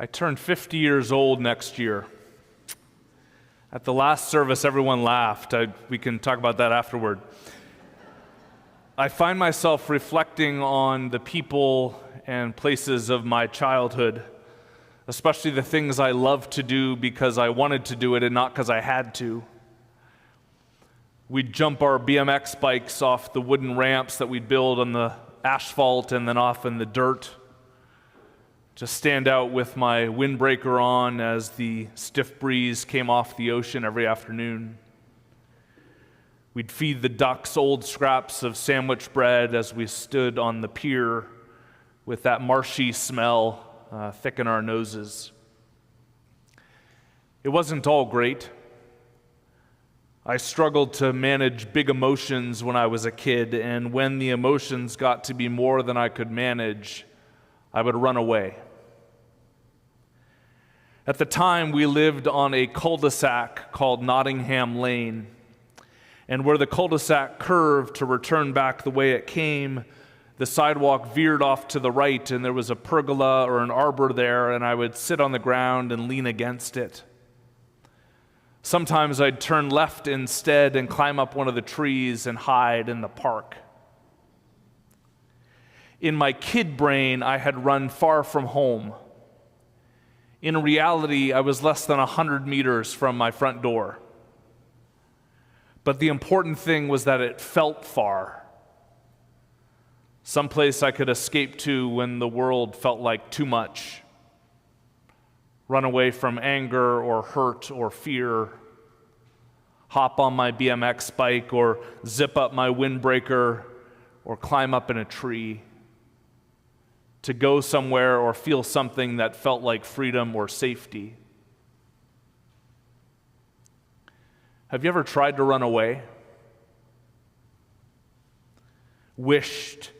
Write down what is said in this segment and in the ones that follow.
I turn 50 years old next year. At the last service, everyone laughed. We can talk about that afterward. I find myself reflecting on the people and places of my childhood, especially the things I loved to do because I wanted to do it and not because I had to. We'd jump our BMX bikes off the wooden ramps that we'd build on the asphalt and then off in the dirt. Just stand out with my windbreaker on as the stiff breeze came off the ocean every afternoon. We'd feed the ducks old scraps of sandwich bread as we stood on the pier with that marshy smell thick in our noses. It wasn't all great. I struggled to manage big emotions when I was a kid, and when the emotions got to be more than I could manage, I would run away. At the time, we lived on a cul-de-sac called Nottingham Lane, and where the cul-de-sac curved to return back the way it came, the sidewalk veered off to the right, and there was a pergola or an arbor there, and I would sit on the ground and lean against it. Sometimes I'd turn left instead and climb up one of the trees and hide in the park. In my kid brain, I had run far from home. In reality, I was less than 100 meters from my front door. But the important thing was that it felt far. Someplace I could escape to when the world felt like too much. Run away from anger or hurt or fear. Hop on my BMX bike or zip up my windbreaker or climb up in a tree. To go somewhere or feel something that felt like freedom or safety. Have you ever tried to run away? Wished,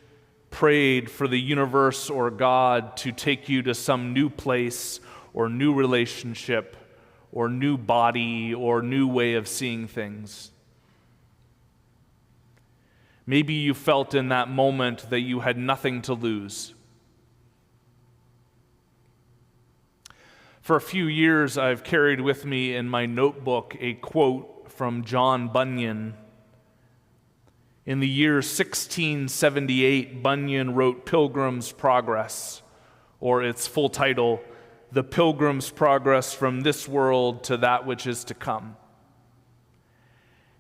prayed for the universe or God to take you to some new place or new relationship or new body or new way of seeing things? Maybe you felt in that moment that you had nothing to lose. For a few years, I've carried with me in my notebook a quote from John Bunyan. In the year 1678, Bunyan wrote Pilgrim's Progress, or its full title, The Pilgrim's Progress from This World to That Which Is to Come.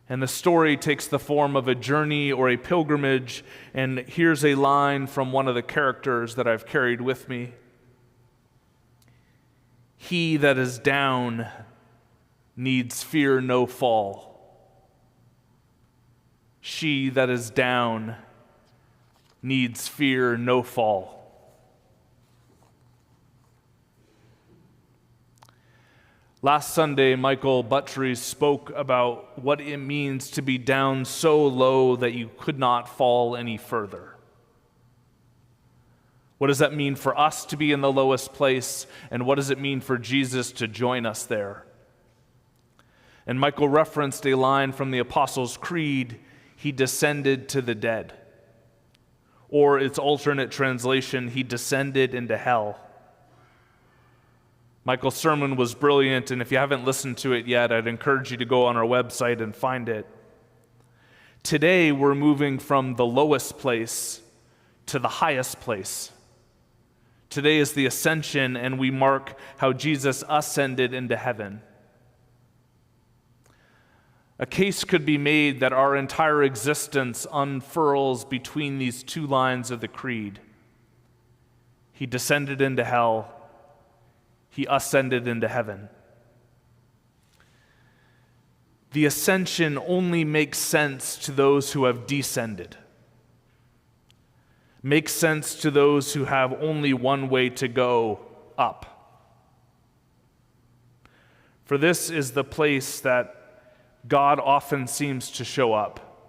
And the story takes the form of a journey or a pilgrimage, and here's a line from one of the characters that I've carried with me. He that is down needs fear no fall. She that is down needs fear no fall. Last Sunday, Michael Buttrey spoke about what it means to be down so low that you could not fall any further. What does that mean for us to be in the lowest place, and what does it mean for Jesus to join us there? And Michael referenced a line from the Apostles' Creed, he descended to the dead. Or its alternate translation, he descended into hell. Michael's sermon was brilliant, and if you haven't listened to it yet, I'd encourage you to go on our website and find it. Today, we're moving from the lowest place to the highest place. Today is the ascension, and we mark how Jesus ascended into heaven. A case could be made that our entire existence unfurls between these two lines of the creed. He descended into hell. He ascended into heaven. The ascension only makes sense to those who have descended. Makes sense to those who have only one way to go, up. For this is the place that God often seems to show up.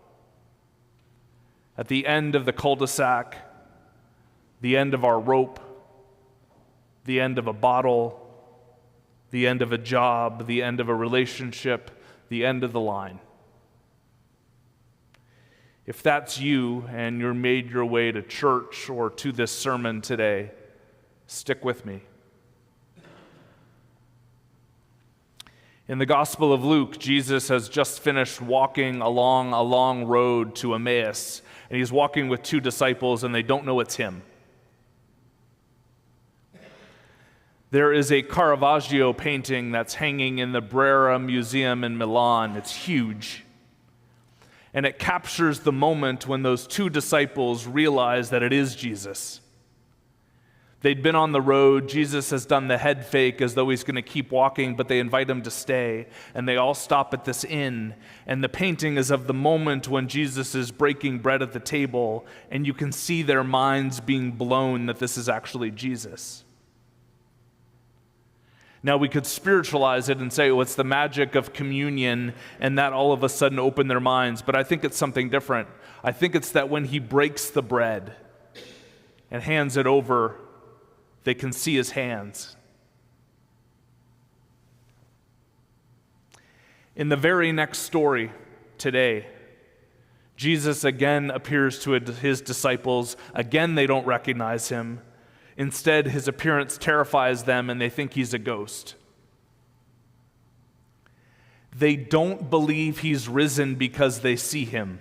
At the end of the cul-de-sac, the end of our rope, the end of a bottle, the end of a job, the end of a relationship, the end of the line. If that's you and you're made your way to church or to this sermon today, stick with me. In the Gospel of Luke, Jesus has just finished walking along a long road to Emmaus, and he's walking with two disciples, and they don't know it's him. There is a Caravaggio painting that's hanging in the Brera Museum in Milan. It's huge. And it captures the moment when those two disciples realize that it is Jesus. They'd been on the road. Jesus has done the head fake as though he's going to keep walking, but they invite him to stay. And they all stop at this inn. And the painting is of the moment when Jesus is breaking bread at the table, and you can see their minds being blown that this is actually Jesus. Now, we could spiritualize it and say, oh, it's the magic of communion, and that all of a sudden opened their minds. But I think it's something different. I think it's that when he breaks the bread and hands it over, they can see his hands. In the very next story today, Jesus again appears to his disciples. Again, they don't recognize him. Instead, his appearance terrifies them, and they think he's a ghost. They don't believe he's risen because they see him.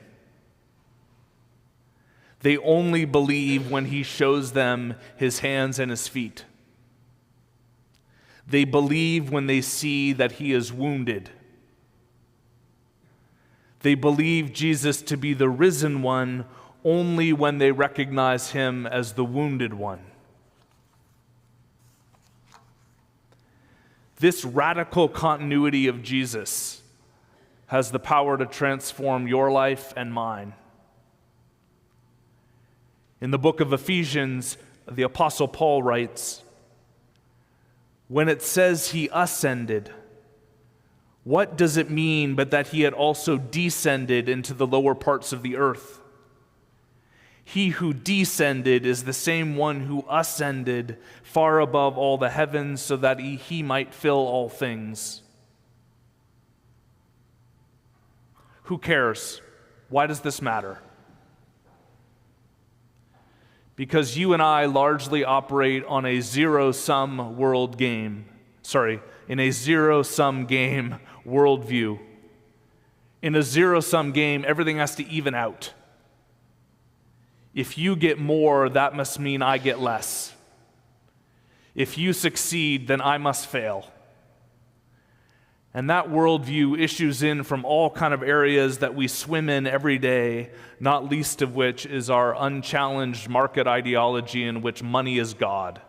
They only believe when he shows them his hands and his feet. They believe when they see that he is wounded. They believe Jesus to be the risen one only when they recognize him as the wounded one. This radical continuity of Jesus has the power to transform your life and mine. In the book of Ephesians, the Apostle Paul writes, when it says he ascended, what does it mean but that he had also descended into the lower parts of the earth? He who descended is the same one who ascended far above all the heavens so that he might fill all things. Who cares? Why does this matter? Because you and I largely operate on a zero-sum world game. In a zero-sum game worldview. In a zero-sum game, everything has to even out. If you get more, that must mean I get less. If you succeed, then I must fail. And that worldview issues in from all kind of areas that we swim in every day, not least of which is our unchallenged market ideology in which money is God.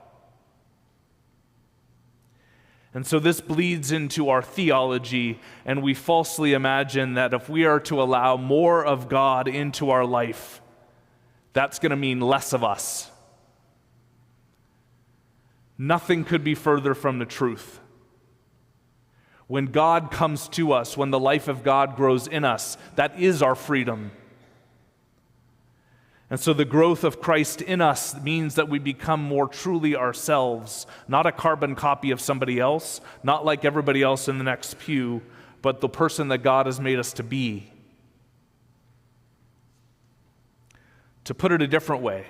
And so this bleeds into our theology, and we falsely imagine that if we are to allow more of God into our life, that's going to mean less of us. Nothing could be further from the truth. When God comes to us, when the life of God grows in us, that is our freedom. And so the growth of Christ in us means that we become more truly ourselves, not a carbon copy of somebody else, not like everybody else in the next pew, but the person that God has made us to be. To put it a different way,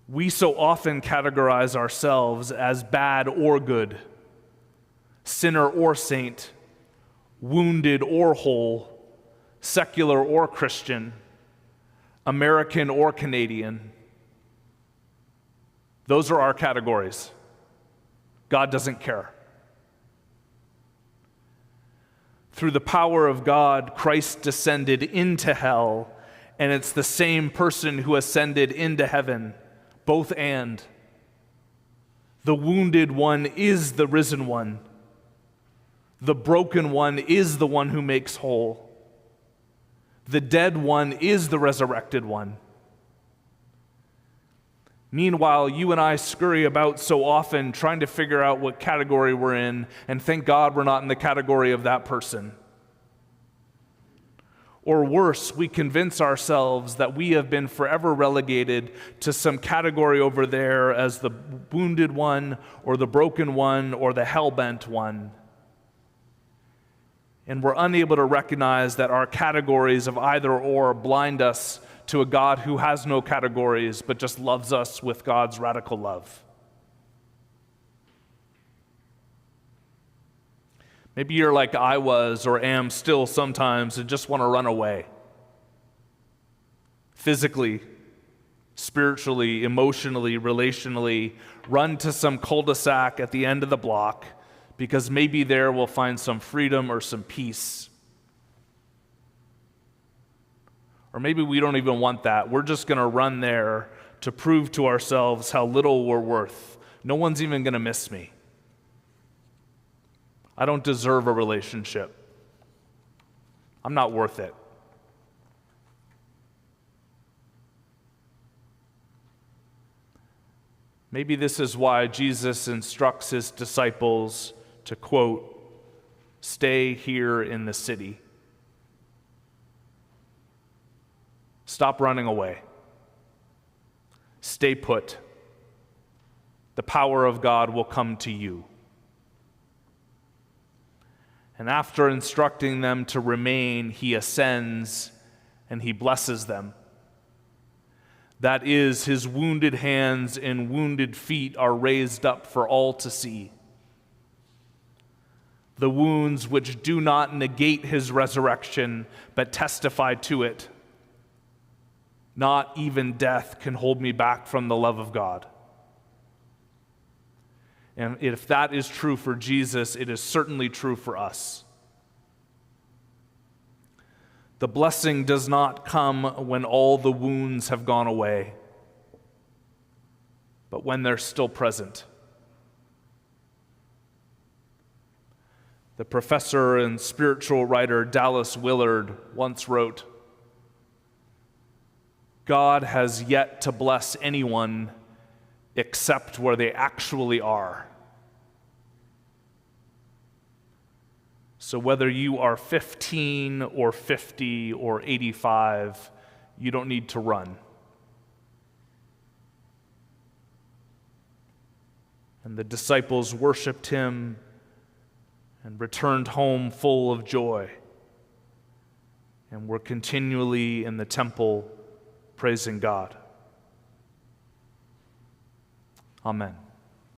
we so often categorize ourselves as bad or good, sinner or saint, wounded or whole, secular or Christian, American or Canadian. Those are our categories. God doesn't care. Through the power of God, Christ descended into hell, and it's the same person who ascended into heaven, both and. The wounded one is the risen one. The broken one is the one who makes whole. The dead one is the resurrected one. Meanwhile, you and I scurry about so often trying to figure out what category we're in, and thank God we're not in the category of that person. Or worse, we convince ourselves that we have been forever relegated to some category over there as the wounded one, or the broken one, or the hell-bent one. And we're unable to recognize that our categories of either or blind us to a God who has no categories, but just loves us with God's radical love. Maybe you're like I was or am still sometimes and just want to run away. Physically, spiritually, emotionally, relationally, run to some cul-de-sac at the end of the block because maybe there we'll find some freedom or some peace. Or maybe we don't even want that. We're just going to run there to prove to ourselves how little we're worth. No one's even going to miss me. I don't deserve a relationship. I'm not worth it. Maybe this is why Jesus instructs his disciples to, quote, stay here in the city. Stop running away. Stay put. The power of God will come to you. And after instructing them to remain, he ascends and he blesses them. That is, his wounded hands and wounded feet are raised up for all to see. The wounds which do not negate his resurrection, but testify to it. Not even death can hold me back from the love of God. And if that is true for Jesus, it is certainly true for us. The blessing does not come when all the wounds have gone away, but when they're still present. The professor and spiritual writer Dallas Willard once wrote, God has yet to bless anyone except where they actually are. So whether you are 15 or 50 or 85, you don't need to run. And the disciples worshiped him and returned home full of joy, and were continually in the temple praising God. Amen.